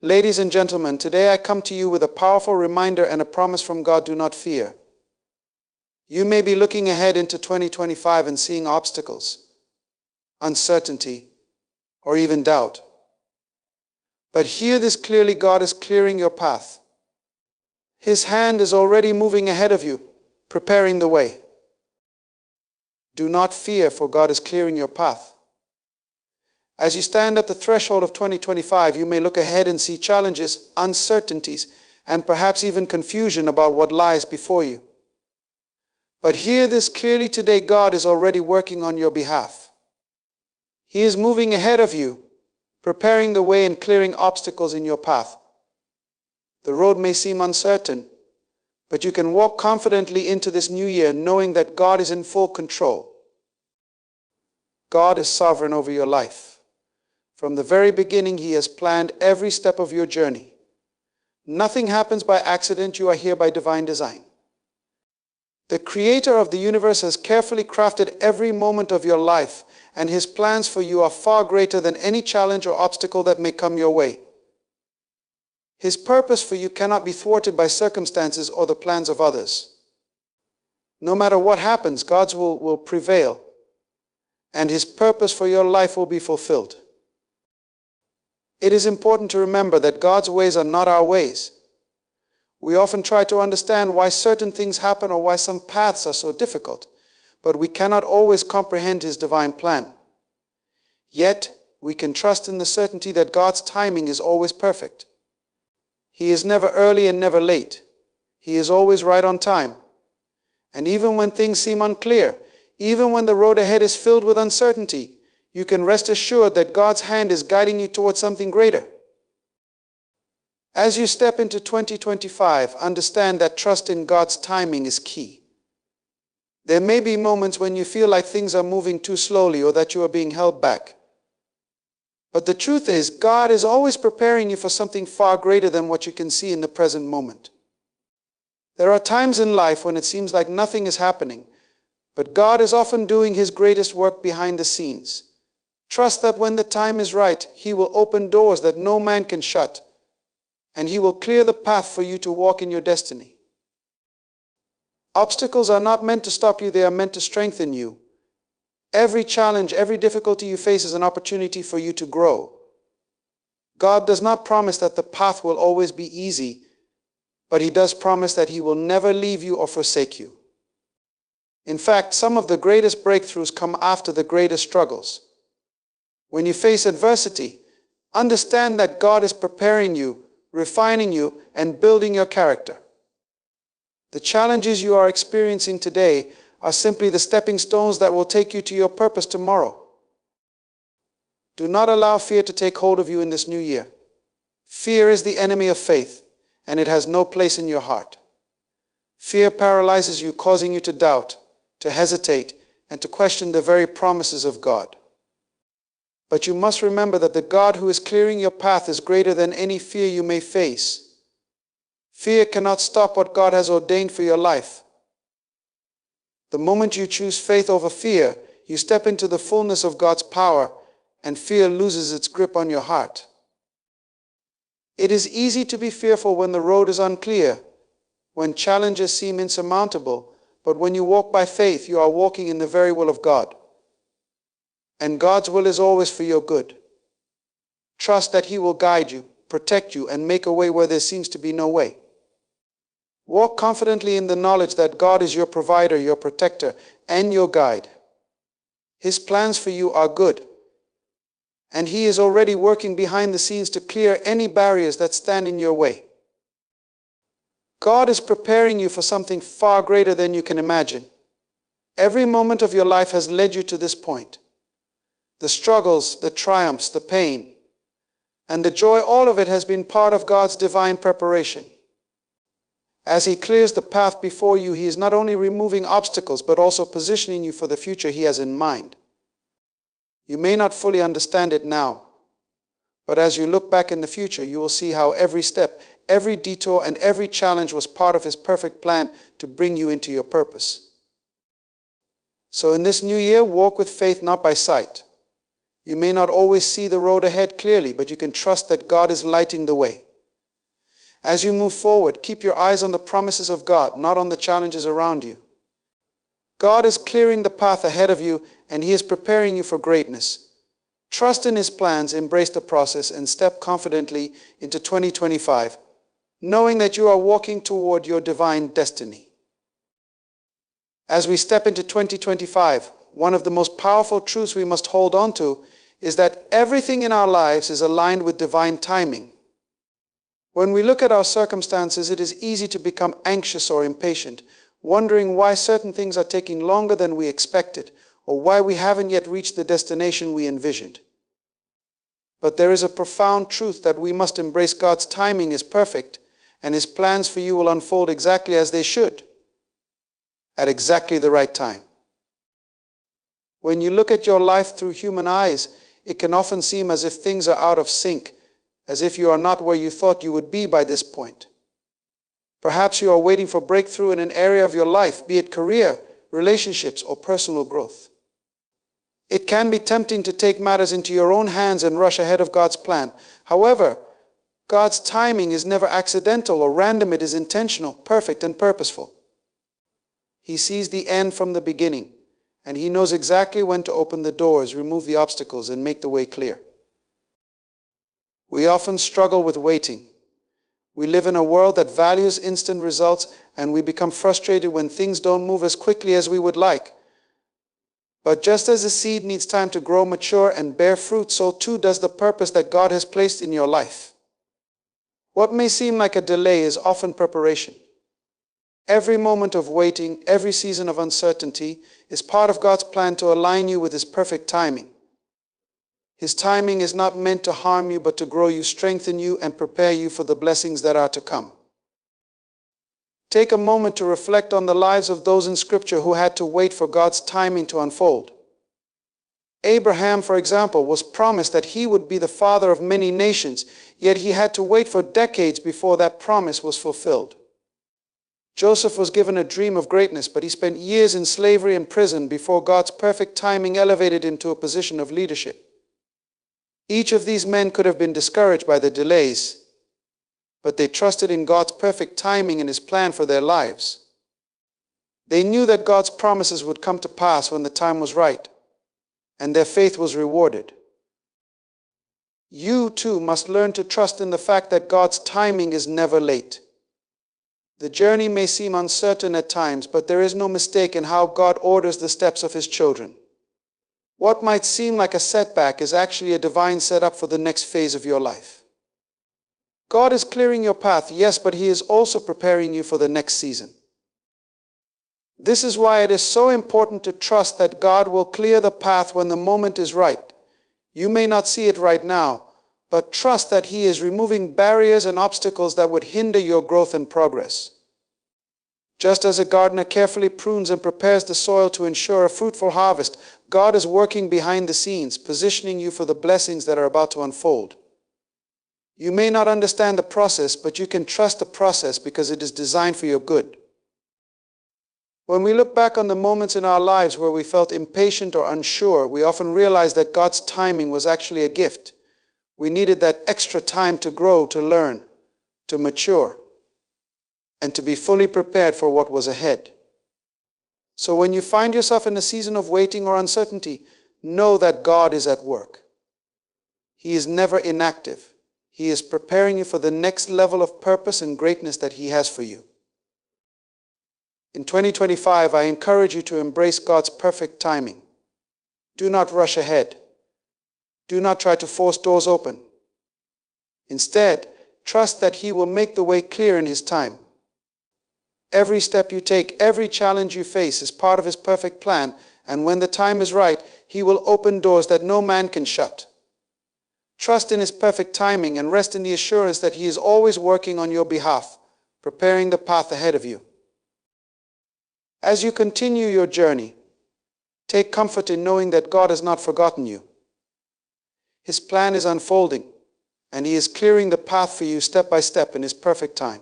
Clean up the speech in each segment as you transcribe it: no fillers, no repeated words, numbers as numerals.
Ladies and gentlemen, today I come to you with a powerful reminder and a promise from God: do not fear. You may be looking ahead into 2025 and seeing obstacles, uncertainty, or even doubt. But hear this clearly: God is clearing your path. His hand is already moving ahead of you, preparing the way. Do not fear, for God is clearing your path. As you stand at the threshold of 2025, you may look ahead and see challenges, uncertainties, and perhaps even confusion about what lies before you. But hear this clearly today: God is already working on your behalf. He is moving ahead of you, preparing the way and clearing obstacles in your path. The road may seem uncertain, but you can walk confidently into this new year knowing that God is in full control. God is sovereign over your life. From the very beginning, He has planned every step of your journey. Nothing happens by accident. You are here by divine design. The Creator of the universe has carefully crafted every moment of your life, and His plans for you are far greater than any challenge or obstacle that may come your way. His purpose for you cannot be thwarted by circumstances or the plans of others. No matter what happens, God's will prevail, and His purpose for your life will be fulfilled. It is important to remember that God's ways are not our ways. We often try to understand why certain things happen or why some paths are so difficult, but we cannot always comprehend His divine plan. Yet, we can trust in the certainty that God's timing is always perfect. He is never early and never late. He is always right on time. And even when things seem unclear, even when the road ahead is filled with uncertainty, you can rest assured that God's hand is guiding you towards something greater. As you step into 2025, understand that trust in God's timing is key. There may be moments when you feel like things are moving too slowly or that you are being held back. But the truth is, God is always preparing you for something far greater than what you can see in the present moment. There are times in life when it seems like nothing is happening, but God is often doing His greatest work behind the scenes. Trust that when the time is right, He will open doors that no man can shut, and He will clear the path for you to walk in your destiny. Obstacles are not meant to stop you, they are meant to strengthen you. Every challenge, every difficulty you face is an opportunity for you to grow. God does not promise that the path will always be easy, but He does promise that He will never leave you or forsake you. In fact, some of the greatest breakthroughs come after the greatest struggles. When you face adversity, understand that God is preparing you, refining you, and building your character. The challenges you are experiencing today are simply the stepping stones that will take you to your purpose tomorrow. Do not allow fear to take hold of you in this new year. Fear is the enemy of faith, and it has no place in your heart. Fear paralyzes you, causing you to doubt, to hesitate, and to question the very promises of God. But you must remember that the God who is clearing your path is greater than any fear you may face. Fear cannot stop what God has ordained for your life. The moment you choose faith over fear, you step into the fullness of God's power, and fear loses its grip on your heart. It is easy to be fearful when the road is unclear, when challenges seem insurmountable, but when you walk by faith, you are walking in the very will of God. And God's will is always for your good. Trust that He will guide you, protect you, and make a way where there seems to be no way. Walk confidently in the knowledge that God is your provider, your protector, and your guide. His plans for you are good, and He is already working behind the scenes to clear any barriers that stand in your way. God is preparing you for something far greater than you can imagine. Every moment of your life has led you to this point. The struggles, the triumphs, the pain, and the joy, all of it has been part of God's divine preparation. As He clears the path before you, He is not only removing obstacles, but also positioning you for the future He has in mind. You may not fully understand it now, but as you look back in the future, you will see how every step, every detour, and every challenge was part of His perfect plan to bring you into your purpose. So in this new year, walk with faith, not by sight. You may not always see the road ahead clearly, but you can trust that God is lighting the way. As you move forward, keep your eyes on the promises of God, not on the challenges around you. God is clearing the path ahead of you, and He is preparing you for greatness. Trust in His plans, embrace the process, and step confidently into 2025, knowing that you are walking toward your divine destiny. As we step into 2025, one of the most powerful truths we must hold on to is that everything in our lives is aligned with divine timing. When we look at our circumstances, it is easy to become anxious or impatient, wondering why certain things are taking longer than we expected, or why we haven't yet reached the destination we envisioned. But there is a profound truth that we must embrace. God's timing is perfect, and His plans for you will unfold exactly as they should, at exactly the right time. When you look at your life through human eyes, it can often seem as if things are out of sync, as if you are not where you thought you would be by this point. Perhaps you are waiting for breakthrough in an area of your life, be it career, relationships, or personal growth. It can be tempting to take matters into your own hands and rush ahead of God's plan. However, God's timing is never accidental or random. It is intentional, perfect, and purposeful. He sees the end from the beginning, and He knows exactly when to open the doors, remove the obstacles, and make the way clear. We often struggle with waiting. We live in a world that values instant results, and we become frustrated when things don't move as quickly as we would like. But just as a seed needs time to grow, mature, and bear fruit, so too does the purpose that God has placed in your life. What may seem like a delay is often preparation. Every moment of waiting, every season of uncertainty is part of God's plan to align you with His perfect timing. His timing is not meant to harm you, but to grow you, strengthen you, and prepare you for the blessings that are to come. Take a moment to reflect on the lives of those in Scripture who had to wait for God's timing to unfold. Abraham, for example, was promised that he would be the father of many nations, yet he had to wait for decades before that promise was fulfilled. Joseph was given a dream of greatness, but he spent years in slavery and prison before God's perfect timing elevated him to a position of leadership. Each of these men could have been discouraged by the delays, but they trusted in God's perfect timing and His plan for their lives. They knew that God's promises would come to pass when the time was right, and their faith was rewarded. You too must learn to trust in the fact that God's timing is never late. The journey may seem uncertain at times, but there is no mistake in how God orders the steps of His children. What might seem like a setback is actually a divine setup for the next phase of your life. God is clearing your path, yes, but He is also preparing you for the next season. This is why it is so important to trust that God will clear the path when the moment is right. You may not see it right now, but trust that He is removing barriers and obstacles that would hinder your growth and progress. Just as a gardener carefully prunes and prepares the soil to ensure a fruitful harvest, God is working behind the scenes, positioning you for the blessings that are about to unfold. You may not understand the process, but you can trust the process because it is designed for your good. When we look back on the moments in our lives where we felt impatient or unsure, we often realize that God's timing was actually a gift. We needed that extra time to grow, to learn, to mature, and to be fully prepared for what was ahead. So when you find yourself in a season of waiting or uncertainty, know that God is at work. He is never inactive. He is preparing you for the next level of purpose and greatness that He has for you. In 2025, I encourage you to embrace God's perfect timing. Do not rush ahead. Do not try to force doors open. Instead, trust that He will make the way clear in His time. Every step you take, every challenge you face is part of His perfect plan, and when the time is right, He will open doors that no man can shut. Trust in His perfect timing and rest in the assurance that He is always working on your behalf, preparing the path ahead of you. As you continue your journey, take comfort in knowing that God has not forgotten you. His plan is unfolding, and He is clearing the path for you step by step in His perfect time.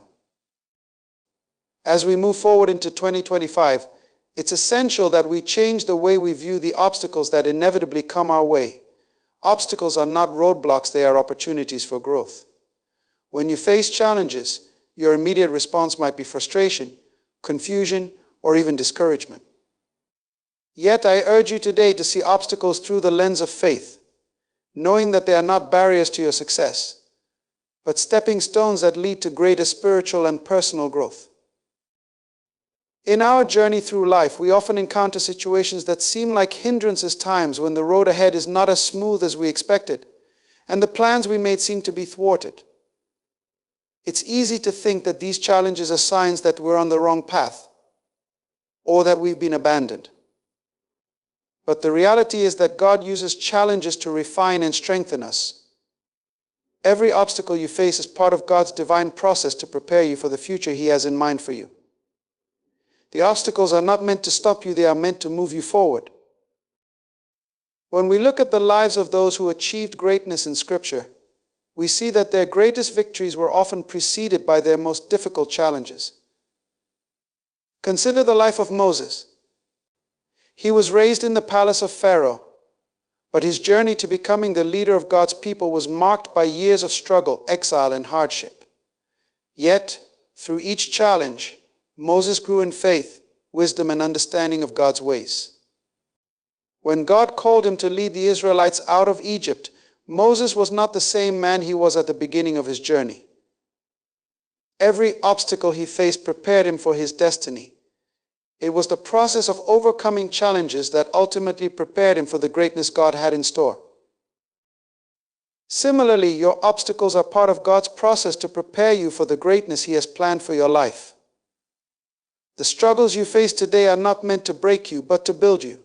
As we move forward into 2025, it's essential that we change the way we view the obstacles that inevitably come our way. Obstacles are not roadblocks, they are opportunities for growth. When you face challenges, your immediate response might be frustration, confusion, or even discouragement. Yet I urge you today to see obstacles through the lens of faith, knowing that they are not barriers to your success, but stepping stones that lead to greater spiritual and personal growth. In our journey through life, we often encounter situations that seem like hindrances, times when the road ahead is not as smooth as we expected, and the plans we made seem to be thwarted. It's easy to think that these challenges are signs that we're on the wrong path, or that we've been abandoned. But the reality is that God uses challenges to refine and strengthen us. Every obstacle you face is part of God's divine process to prepare you for the future He has in mind for you. The obstacles are not meant to stop you, they are meant to move you forward. When we look at the lives of those who achieved greatness in Scripture, we see that their greatest victories were often preceded by their most difficult challenges. Consider the life of Moses. He was raised in the palace of Pharaoh, but his journey to becoming the leader of God's people was marked by years of struggle, exile, and hardship. Yet, through each challenge, Moses grew in faith, wisdom, and understanding of God's ways. When God called him to lead the Israelites out of Egypt, Moses was not the same man he was at the beginning of his journey. Every obstacle he faced prepared him for his destiny. It was the process of overcoming challenges that ultimately prepared him for the greatness God had in store. Similarly, your obstacles are part of God's process to prepare you for the greatness He has planned for your life. The struggles you face today are not meant to break you, but to build you.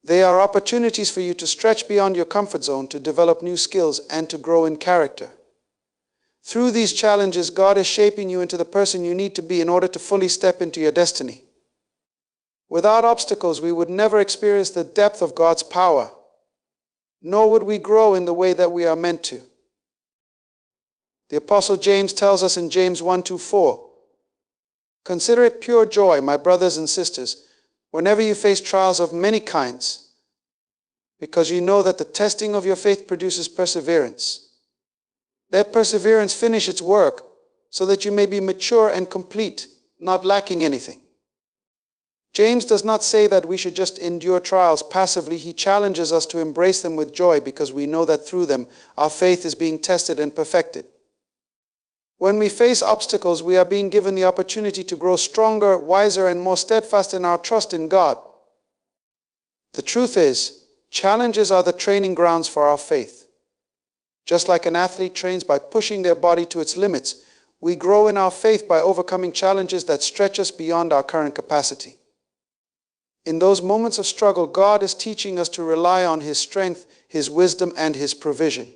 They are opportunities for you to stretch beyond your comfort zone, to develop new skills, and to grow in character. Through these challenges, God is shaping you into the person you need to be in order to fully step into your destiny. Without obstacles, we would never experience the depth of God's power, nor would we grow in the way that we are meant to. The Apostle James tells us in James 1:4, "Consider it pure joy, my brothers and sisters, whenever you face trials of many kinds, because you know that the testing of your faith produces perseverance. Let perseverance finish its work, so that you may be mature and complete, not lacking anything." James does not say that we should just endure trials passively. He challenges us to embrace them with joy, because we know that through them our faith is being tested and perfected. When we face obstacles, we are being given the opportunity to grow stronger, wiser, and more steadfast in our trust in God. The truth is, challenges are the training grounds for our faith. Just like an athlete trains by pushing their body to its limits, we grow in our faith by overcoming challenges that stretch us beyond our current capacity. In those moments of struggle, God is teaching us to rely on His strength, His wisdom, and His provision.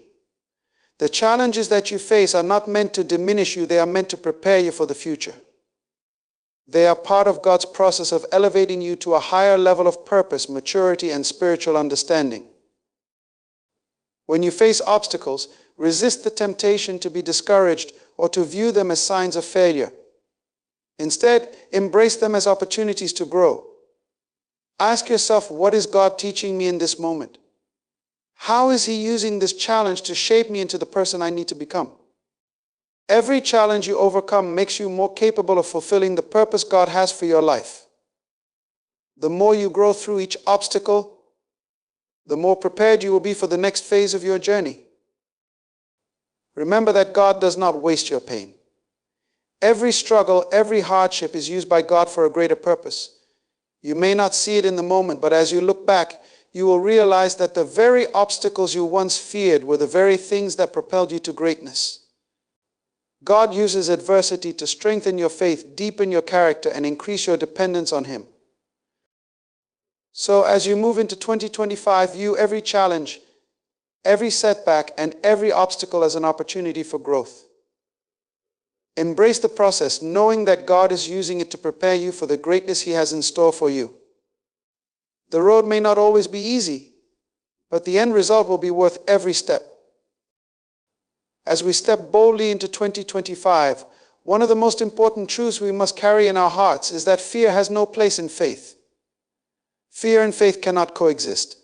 The challenges that you face are not meant to diminish you, they are meant to prepare you for the future. They are part of God's process of elevating you to a higher level of purpose, maturity, and spiritual understanding. When you face obstacles, resist the temptation to be discouraged or to view them as signs of failure. Instead, embrace them as opportunities to grow. Ask yourself, what is God teaching me in this moment? How is He using this challenge to shape me into the person I need to become? Every challenge you overcome makes you more capable of fulfilling the purpose God has for your life. The more you grow through each obstacle, the more prepared you will be for the next phase of your journey. Remember that God does not waste your pain. Every struggle, every hardship is used by God for a greater purpose. You may not see it in the moment, but as you look back, you will realize that the very obstacles you once feared were the very things that propelled you to greatness. God uses adversity to strengthen your faith, deepen your character, and increase your dependence on Him. So as you move into 2025, view every challenge, every setback, and every obstacle as an opportunity for growth. Embrace the process, knowing that God is using it to prepare you for the greatness He has in store for you. The road may not always be easy, but the end result will be worth every step. As we step boldly into 2025, one of the most important truths we must carry in our hearts is that fear has no place in faith. Fear and faith cannot coexist.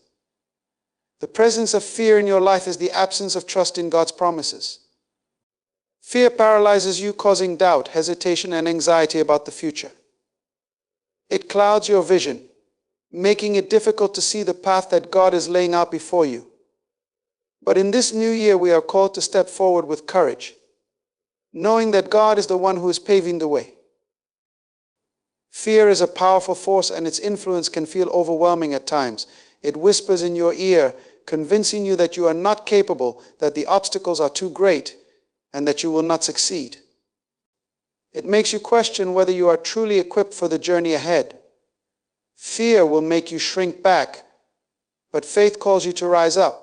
The presence of fear in your life is the absence of trust in God's promises. Fear paralyzes you, causing doubt, hesitation, and anxiety about the future. It clouds your vision, making it difficult to see the path that God is laying out before you. But in this new year, we are called to step forward with courage, knowing that God is the one who is paving the way. Fear is a powerful force, and its influence can feel overwhelming at times. It whispers in your ear, convincing you that you are not capable, that the obstacles are too great, and that you will not succeed. It makes you question whether you are truly equipped for the journey ahead. Fear will make you shrink back, but faith calls you to rise up.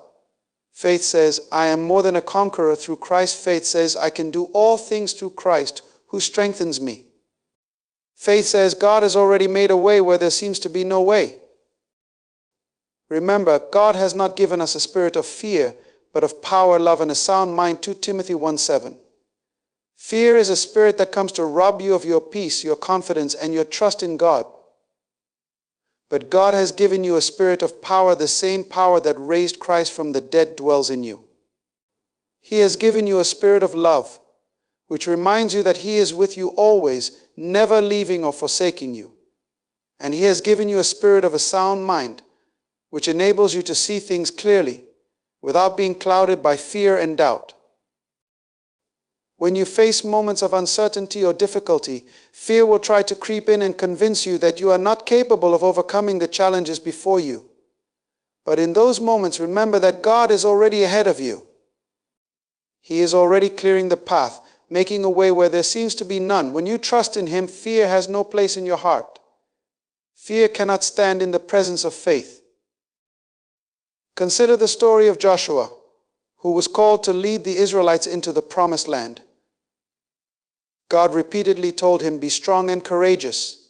Faith says, I am more than a conqueror through Christ. Faith says, I can do all things through Christ who strengthens me. Faith says, God has already made a way where there seems to be no way. Remember, God has not given us a spirit of fear, but of power, love, and a sound mind. 2 Timothy 1:7. Fear is a spirit that comes to rob you of your peace, your confidence, and your trust in God. But God has given you a spirit of power. The same power that raised Christ from the dead dwells in you. He has given you a spirit of love, which reminds you that He is with you always, never leaving or forsaking you. And He has given you a spirit of a sound mind, which enables you to see things clearly, without being clouded by fear and doubt. When you face moments of uncertainty or difficulty, fear will try to creep in and convince you that you are not capable of overcoming the challenges before you. But in those moments, remember that God is already ahead of you. He is already clearing the path, making a way where there seems to be none. When you trust in Him, fear has no place in your heart. Fear cannot stand in the presence of faith. Consider the story of Joshua, who was called to lead the Israelites into the promised land. God repeatedly told him, be strong and courageous.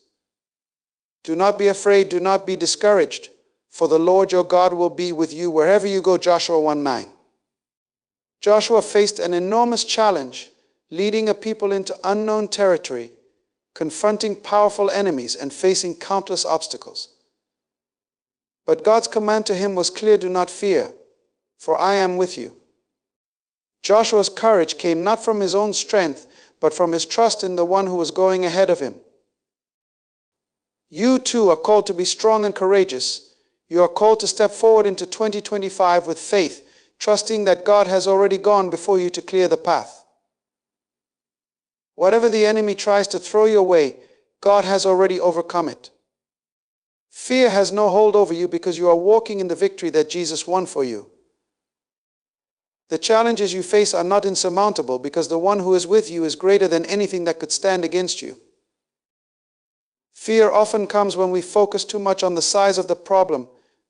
Do not be afraid, do not be discouraged, for the Lord your God will be with you wherever you go. Joshua 1:9. Joshua faced an enormous challenge, leading a people into unknown territory, confronting powerful enemies and facing countless obstacles. But God's command to him was clear, do not fear, for I am with you. Joshua's courage came not from his own strength, but from his trust in the one who was going ahead of him. You too are called to be strong and courageous. You are called to step forward into 2025 with faith, trusting that God has already gone before you to clear the path. Whatever the enemy tries to throw your way, God has already overcome it. Fear has no hold over you because you are walking in the victory that Jesus won for you. The challenges you face are not insurmountable because the one who is with you is greater than anything that could stand against you. Fear often comes when we focus too much on the size of the problem,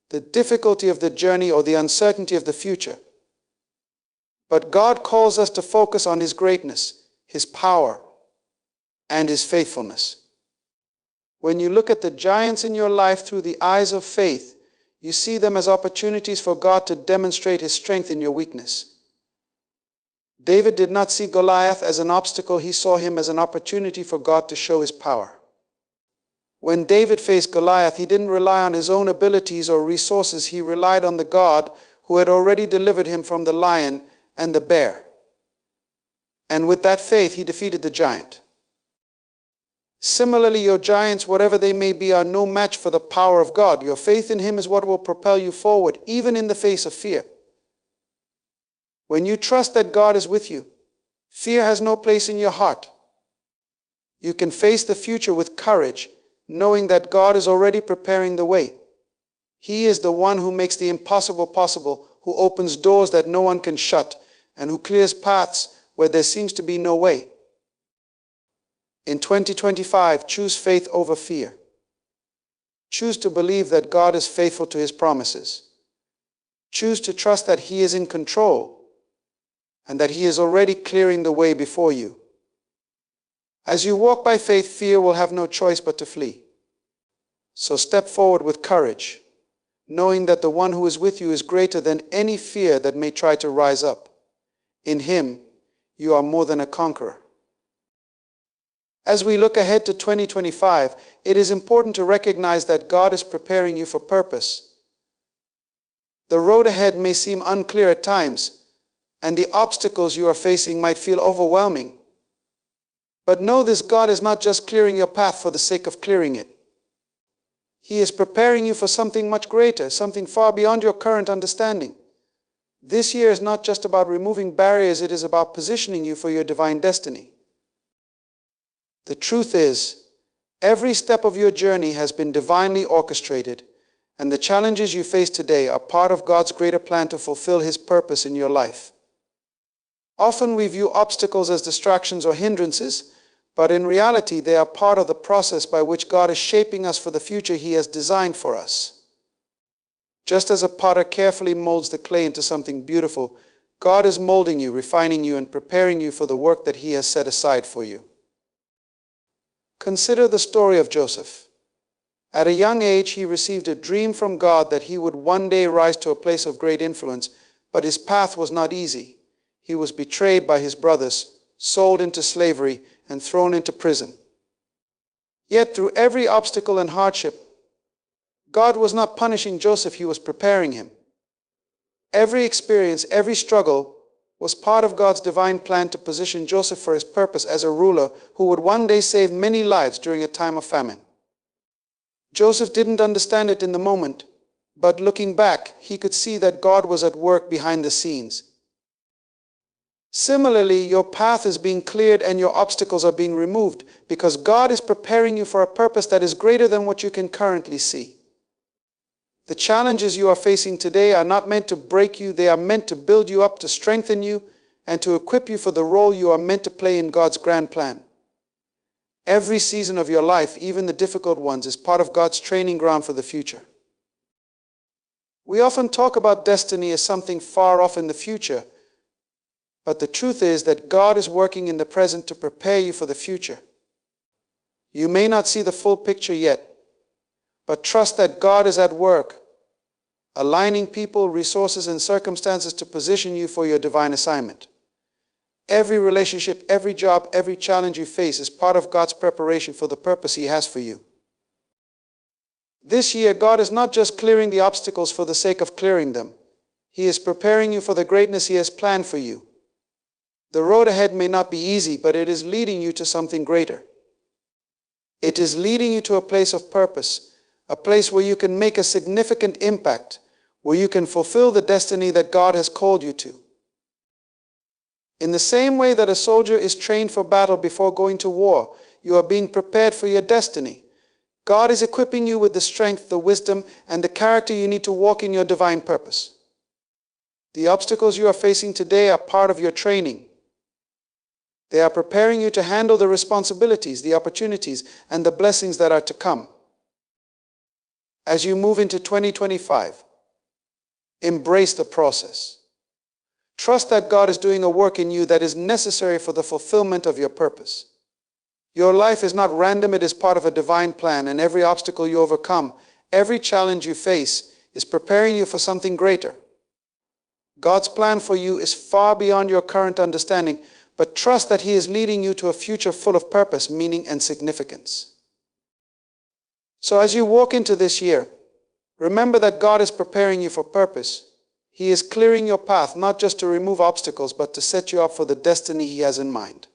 the difficulty of the journey, or the uncertainty of the future. But God calls us to focus on His greatness, His power, and His faithfulness. When you look at the giants in your life through the eyes of faith, you see them as opportunities for God to demonstrate His strength in your weakness. David did not see Goliath as an obstacle. He saw him as an opportunity for God to show His power. When David faced Goliath, he didn't rely on his own abilities or resources. He relied on the God who had already delivered him from the lion and the bear. And with that faith, he defeated the giant. Similarly, your giants, whatever they may be, are no match for the power of God. Your faith in Him is what will propel you forward, even in the face of fear. When you trust that God is with you, fear has no place in your heart. You can face the future with courage, knowing that God is already preparing the way. He is the one who makes the impossible possible, who opens doors that no one can shut, and who clears paths where there seems to be no way. In 2025, choose faith over fear. Choose to believe that God is faithful to His promises. Choose to trust that He is in control and that He is already clearing the way before you. As you walk by faith, fear will have no choice but to flee. So step forward with courage, knowing that the one who is with you is greater than any fear that may try to rise up. In Him, you are more than a conqueror. As we look ahead to 2025, it is important to recognize that God is preparing you for purpose. The road ahead may seem unclear at times, and the obstacles you are facing might feel overwhelming. But know this: God is not just clearing your path for the sake of clearing it. He is preparing you for something much greater, something far beyond your current understanding. This year is not just about removing barriers, it is about positioning you for your divine destiny. The truth is, every step of your journey has been divinely orchestrated, and the challenges you face today are part of God's greater plan to fulfill His purpose in your life. Often we view obstacles as distractions or hindrances, but in reality they are part of the process by which God is shaping us for the future He has designed for us. Just as a potter carefully molds the clay into something beautiful, God is molding you, refining you, and preparing you for the work that He has set aside for you. Consider the story of Joseph. At a young age, he received a dream from God that he would one day rise to a place of great influence, but his path was not easy. He was betrayed by his brothers, sold into slavery, and thrown into prison. Yet through every obstacle and hardship, God was not punishing Joseph, He was preparing him. Every experience, every struggle was part of God's divine plan to position Joseph for His purpose as a ruler who would one day save many lives during a time of famine. Joseph didn't understand it in the moment, but looking back, he could see that God was at work behind the scenes. Similarly, your path is being cleared and your obstacles are being removed because God is preparing you for a purpose that is greater than what you can currently see. The challenges you are facing today are not meant to break you, they are meant to build you up, to strengthen you, and to equip you for the role you are meant to play in God's grand plan. Every season of your life, even the difficult ones, is part of God's training ground for the future. We often talk about destiny as something far off in the future, but the truth is that God is working in the present to prepare you for the future. You may not see the full picture yet, but trust that God is at work, aligning people, resources, and circumstances to position you for your divine assignment. Every relationship, every job, every challenge you face is part of God's preparation for the purpose He has for you. This year, God is not just clearing the obstacles for the sake of clearing them. He is preparing you for the greatness He has planned for you. The road ahead may not be easy, but it is leading you to something greater. It is leading you to a place of purpose, a place where you can make a significant impact, where you can fulfill the destiny that God has called you to. In the same way that a soldier is trained for battle before going to war, you are being prepared for your destiny. God is equipping you with the strength, the wisdom, and the character you need to walk in your divine purpose. The obstacles you are facing today are part of your training. They are preparing you to handle the responsibilities, the opportunities, and the blessings that are to come. As you move into 2025, embrace the process. Trust that God is doing a work in you that is necessary for the fulfillment of your purpose. Your life is not random, it is part of a divine plan, and every obstacle you overcome, every challenge you face, is preparing you for something greater. God's plan for you is far beyond your current understanding, but trust that He is leading you to a future full of purpose, meaning, and significance. So as you walk into this year, remember that God is preparing you for purpose. He is clearing your path, not just to remove obstacles, but to set you up for the destiny He has in mind.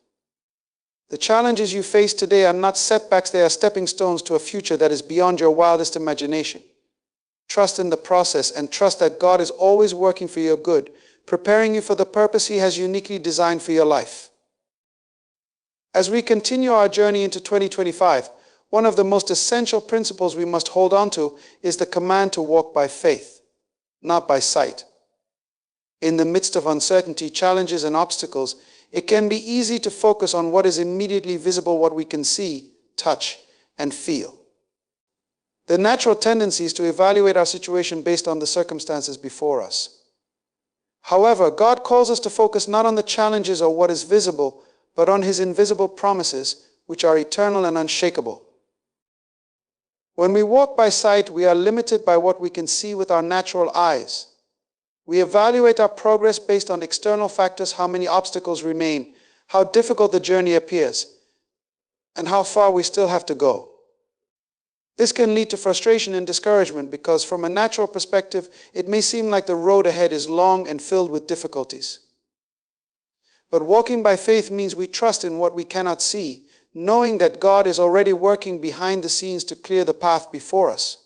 The challenges you face today are not setbacks, they are stepping stones to a future that is beyond your wildest imagination. Trust in the process and trust that God is always working for your good, preparing you for the purpose He has uniquely designed for your life. As we continue our journey into 2025, one of the most essential principles we must hold on to is the command to walk by faith, not by sight. In the midst of uncertainty, challenges, and obstacles, it can be easy to focus on what is immediately visible, what we can see, touch, and feel. The natural tendency is to evaluate our situation based on the circumstances before us. However, God calls us to focus not on the challenges or what is visible, but on His invisible promises, which are eternal and unshakable. When we walk by sight, we are limited by what we can see with our natural eyes. We evaluate our progress based on external factors, how many obstacles remain, how difficult the journey appears, and how far we still have to go. This can lead to frustration and discouragement because from a natural perspective, it may seem like the road ahead is long and filled with difficulties. But walking by faith means we trust in what we cannot see, knowing that God is already working behind the scenes to clear the path before us.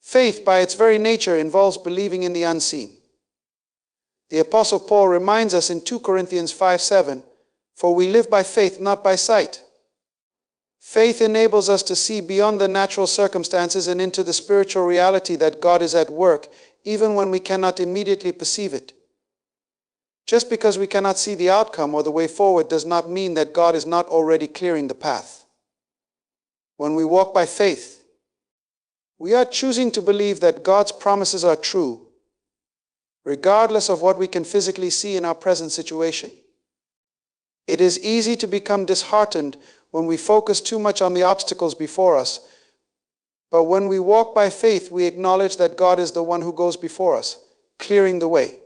Faith, by its very nature, involves believing in the unseen. The Apostle Paul reminds us in 2 Corinthians 5:7, "For we live by faith, not by sight." Faith enables us to see beyond the natural circumstances and into the spiritual reality that God is at work, even when we cannot immediately perceive it. Just because we cannot see the outcome or the way forward does not mean that God is not already clearing the path. When we walk by faith, we are choosing to believe that God's promises are true, regardless of what we can physically see in our present situation. It is easy to become disheartened when we focus too much on the obstacles before us, but when we walk by faith, we acknowledge that God is the one who goes before us, clearing the way.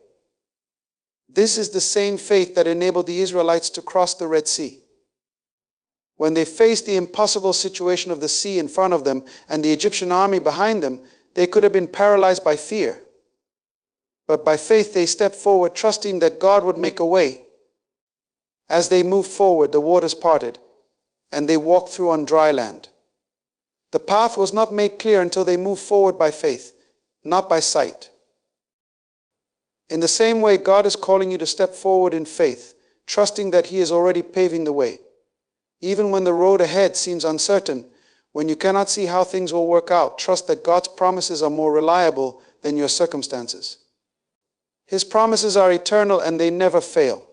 This is the same faith that enabled the Israelites to cross the Red Sea. When they faced the impossible situation of the sea in front of them and the Egyptian army behind them, they could have been paralyzed by fear. But by faith they stepped forward, trusting that God would make a way. As they moved forward, the waters parted, and they walked through on dry land. The path was not made clear until they moved forward by faith, not by sight. In the same way, God is calling you to step forward in faith, trusting that He is already paving the way. Even when the road ahead seems uncertain, when you cannot see how things will work out, trust that God's promises are more reliable than your circumstances. His promises are eternal and they never fail.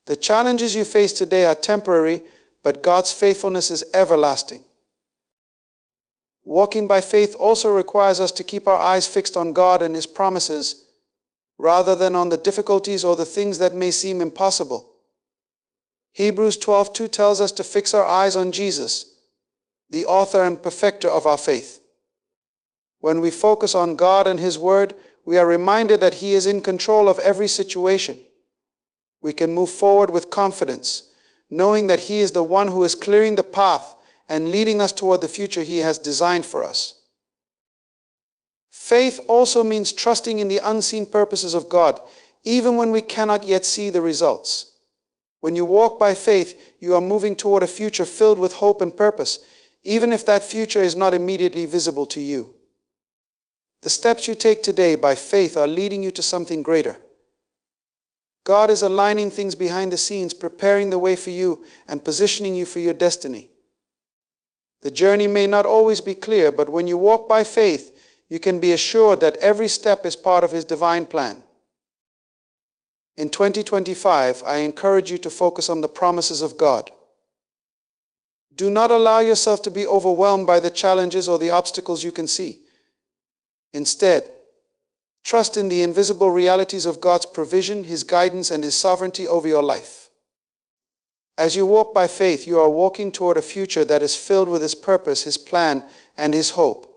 The challenges you face today are temporary, but God's faithfulness is everlasting. Walking by faith also requires us to keep our eyes fixed on God and His promises, rather than on the difficulties or the things that may seem impossible. Hebrews 12:2 tells us to fix our eyes on Jesus, the author and perfecter of our faith. When we focus on God and His Word, we are reminded that He is in control of every situation. We can move forward with confidence, knowing that He is the one who is clearing the path and leading us toward the future He has designed for us. Faith also means trusting in the unseen purposes of God, even when we cannot yet see the results. When you walk by faith, you are moving toward a future filled with hope and purpose, even if that future is not immediately visible to you. The steps you take today by faith are leading you to something greater. God is aligning things behind the scenes, preparing the way for you and positioning you for your destiny. The journey may not always be clear, but when you walk by faith, you can be assured that every step is part of His divine plan. In 2025, I encourage you to focus on the promises of God. Do not allow yourself to be overwhelmed by the challenges or the obstacles you can see. Instead, trust in the invisible realities of God's provision, His guidance, and His sovereignty over your life. As you walk by faith, you are walking toward a future that is filled with His purpose, His plan, and His hope.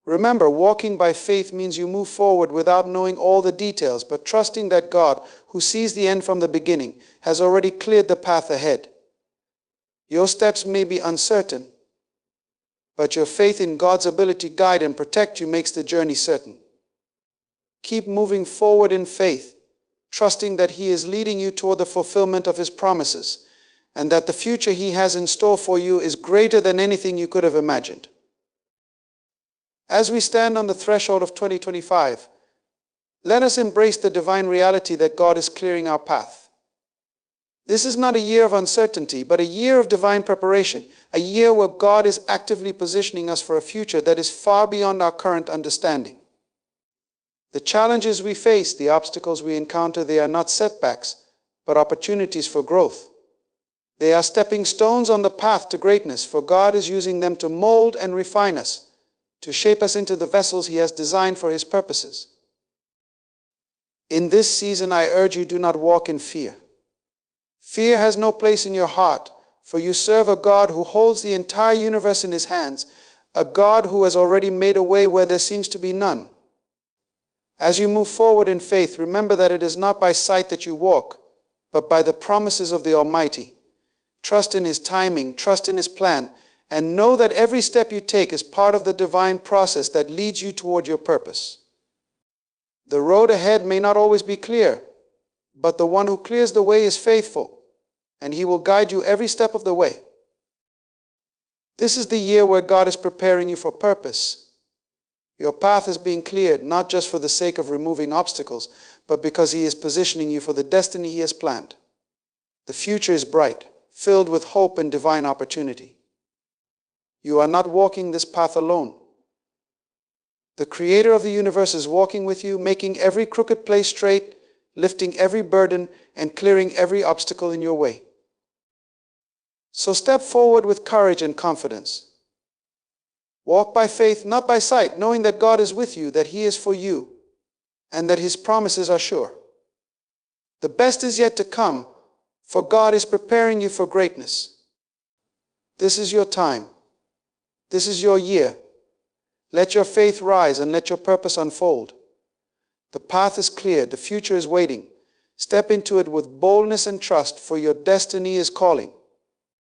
Remember, walking by faith means you move forward without knowing all the details, but trusting that God, who sees the end from the beginning, has already cleared the path ahead. Your steps may be uncertain, but your faith in God's ability to guide and protect you makes the journey certain. Keep moving forward in faith, trusting that He is leading you toward the fulfillment of His promises, and that the future He has in store for you is greater than anything you could have imagined. As we stand on the threshold of 2025, let us embrace the divine reality that God is clearing our path. This is not a year of uncertainty, but a year of divine preparation, a year where God is actively positioning us for a future that is far beyond our current understanding. The challenges we face, the obstacles we encounter, they are not setbacks, but opportunities for growth. They are stepping stones on the path to greatness, for God is using them to mold and refine us, to shape us into the vessels He has designed for His purposes. In this season, I urge you, do not walk in fear. Fear has no place in your heart, for you serve a God who holds the entire universe in His hands, a God who has already made a way where there seems to be none. As you move forward in faith, remember that it is not by sight that you walk, but by the promises of the Almighty. Trust in His timing, trust in His plan, and know that every step you take is part of the divine process that leads you toward your purpose. The road ahead may not always be clear, but the one who clears the way is faithful, and he will guide you every step of the way. This is the year where God is preparing you for purpose. Your path is being cleared, not just for the sake of removing obstacles, but because He is positioning you for the destiny He has planned. The future is bright, filled with hope and divine opportunity. You are not walking this path alone. The Creator of the universe is walking with you, making every crooked place straight, lifting every burden, and clearing every obstacle in your way. So step forward with courage and confidence. Walk by faith, not by sight, knowing that God is with you, that He is for you, and that His promises are sure. The best is yet to come, for God is preparing you for greatness. This is your time. This is your year. Let your faith rise and let your purpose unfold. The path is clear. The future is waiting. Step into it with boldness and trust, for your destiny is calling.